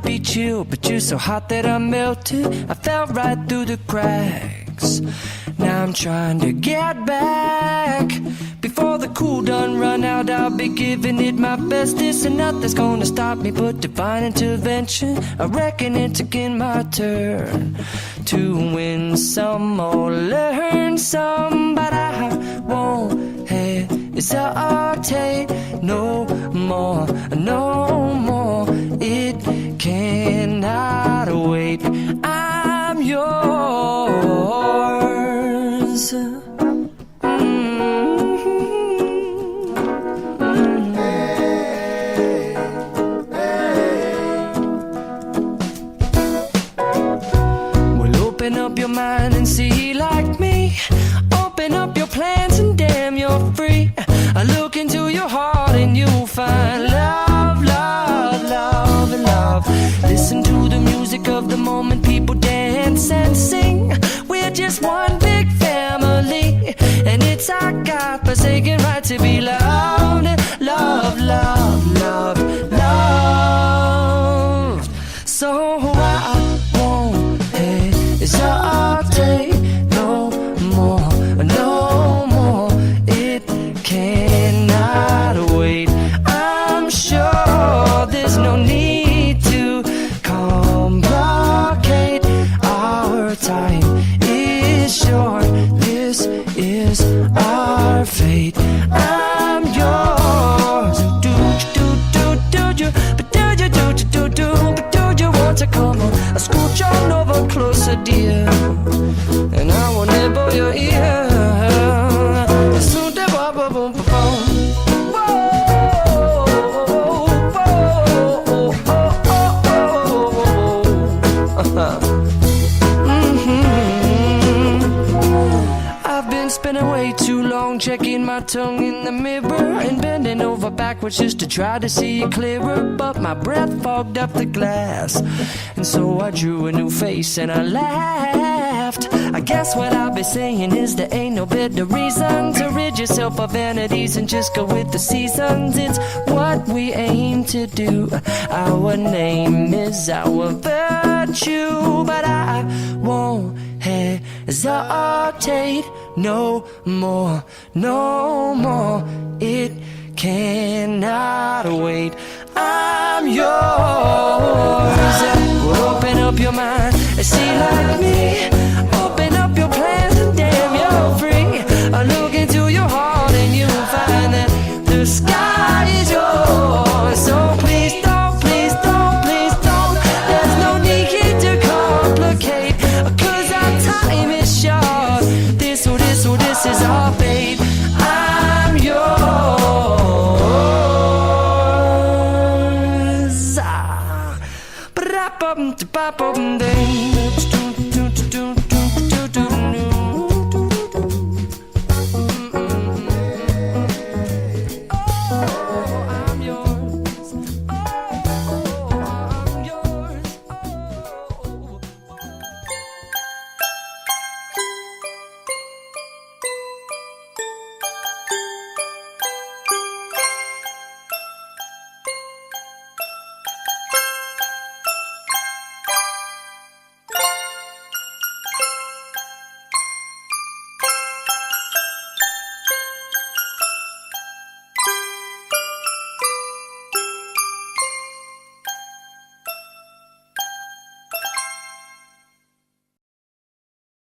be chill, but you're so hot that I melted. I fell right through the cracks. Now I'm trying to get back. Before the cool done run out, I'll be giving it my bestest, and nothing's gonna stop me but divine intervention. I reckon it's again my turn to win some or learn some, but I won't hesitate no more, no more. It cannot wait. I'm yours. Open up your mind and see like me. Open up your plans and damn, you're free. I look into your heart and you'll find love, love, love, love. Listen to the music of the moment, people dance and sing. We're just one big family, and it's our God-forsaken right to be loved. Love, love, love, love. So I won't hesitate no more, no more. It cannot wait. I'm sure there's no need to complicate. Our time is short. This is our fate. I'm yours. Do you, but do you, but do you want to come on? I scooch on over closer, dear, and I will nibble your ear. Soon to boom, boom, boom, boom. I've been spinning way too long, checking my tongue in the mirror and bending over backwards just to try to see it clearer. But my breath fogged up the glass, and so I drew a new face and I laughed. I guess what I'll be saying is there ain't no better reason to rid yourself of vanities and just go with the seasons. It's what we aim to do. Our name is our virtue, but I won't hesitate no more, no more. It cannot wait. I'm yours. Open up your mind and see like me. Open up your plans and damn, you're free. I look into your heart and you'll find that the sky is yours. So please don't, please don't, please don't. There's no need to complicate, 'cause our time is short. This is our fate. I'm yours. Ba-da-bum-da-ba-bum-ding.